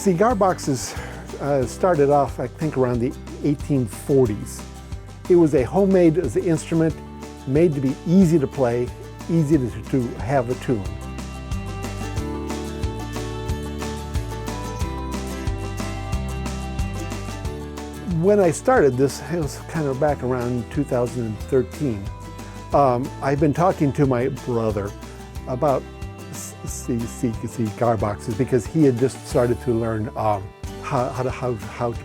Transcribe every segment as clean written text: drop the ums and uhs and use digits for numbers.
Cigar boxes started off, I think, around the 1840s. It was a homemade instrument, made to be easy to play, easy to have a tune. When I started this, it was kind of back around 2013. I've been talking to my brother about cigar boxes because he had just started to learn how to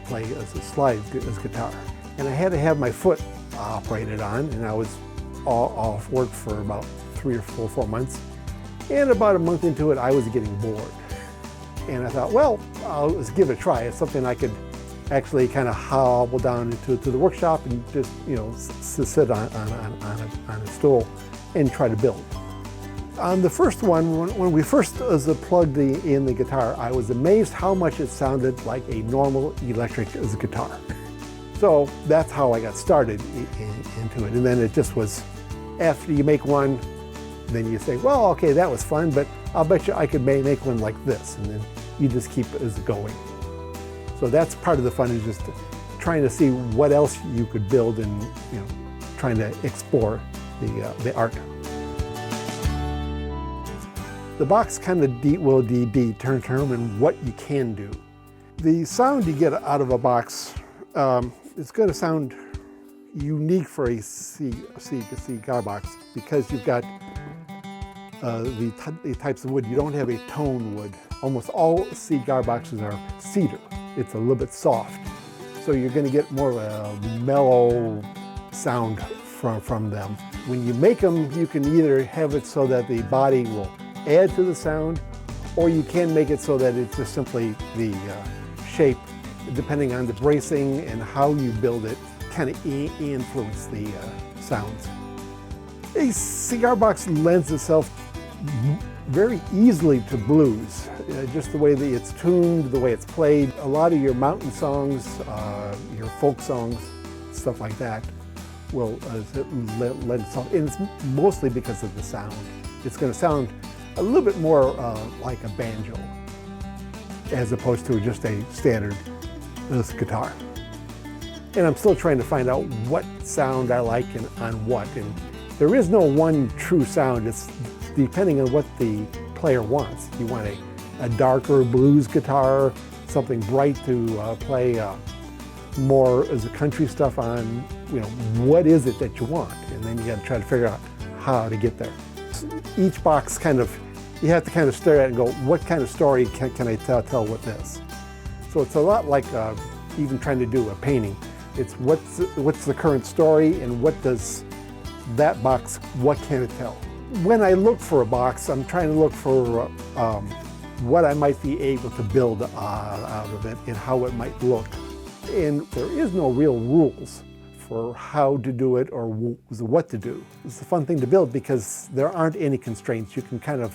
play as a slide guitar. And I had to have my foot operated on, and I was off work for about 3 or 4 months. And about a month into it, I was getting bored. And I thought, well, I'll just give it a try. It's something I could actually kind of hobble down into the workshop and just, sit on a stool and try to build. On the first one, when we first plugged in the guitar, I was amazed how much it sounded like a normal electric guitar. So that's how I got started into it. And then it just was, after you make one, then you say, well, okay, that was fun, but I'll bet you I could make one like this. And then you just keep it going. So that's part of the fun, is just trying to see what else you could build and, trying to explore the art. The box kind of will determine what you can do. The sound you get out of a box is going to sound unique for a cigar box because you've got the types of wood. You don't have a tone wood. Almost all cigar boxes are cedar. It's a little bit soft. So you're going to get more of a mellow sound from them. When you make them, you can either have it so that the body will add to the sound, or you can make it so that it's just simply the shape, depending on the bracing and how you build it, kind of influence the sounds. A cigar box lends itself very easily to blues, just the way that it's tuned, the way it's played. A lot of your mountain songs, your folk songs, stuff like that will lend itself, and it's mostly because of the sound. It's going to sound a little bit more like a banjo as opposed to just a standard guitar. And I'm still trying to find out what sound I like and on what. And there is no one true sound. It's depending on what the player wants. You want a darker blues guitar, something bright to play more as a country stuff on, what is it that you want? And then you got to try to figure out how to get there. Each box you have to kind of stare at it and go, what kind of story can I tell with this? So it's a lot like even trying to do a painting. It's what's the current story, and what does that box, what can it tell? When I look for a box, I'm trying to look for what I might be able to build out of it and how it might look. And there is no real rules for how to do it or what to do. It's a fun thing to build because there aren't any constraints. You can kind of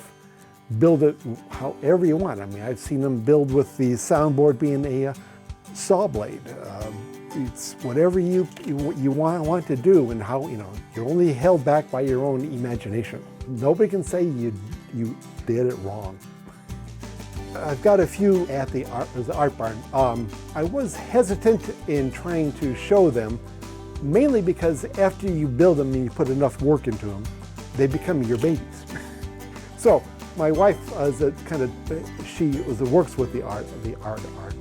build it however you want. I mean, I've seen them build with the soundboard being a saw blade. It's whatever you want to do, and how, you're only held back by your own imagination. Nobody can say you did it wrong. I've got a few at the art barn. I was hesitant in trying to show them, mainly because after you build them and you put enough work into them, they become your babies. So my wife she works with the art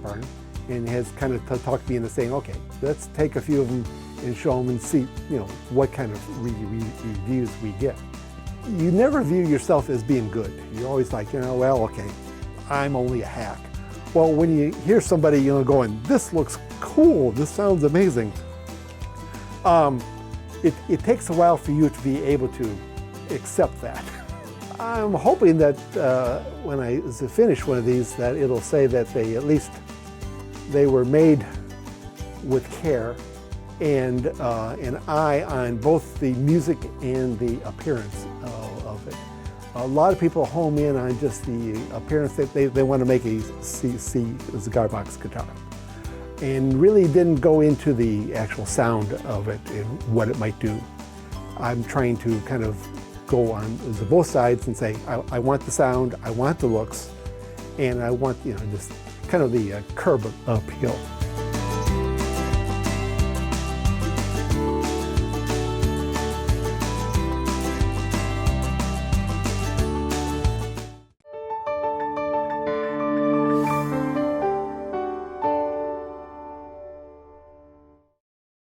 barn, and has kind of talked me into saying, okay, let's take a few of them and show them and see, what kind of reviews we get. You never view yourself as being good. You're always like, well, okay, I'm only a hack. Well, when you hear somebody, going, this looks cool, this sounds amazing, it takes a while for you to be able to accept that. I'm hoping that when I finish one of these, that it'll say that they were made with care and an eye on both the music and the appearance of it. A lot of people home in on just the appearance. That they want to make a cigar box guitar, and really didn't go into the actual sound of it and what it might do. I'm trying to kind of go on both sides and say, I want the sound, I want the looks, and I want just kind of the curb appeal.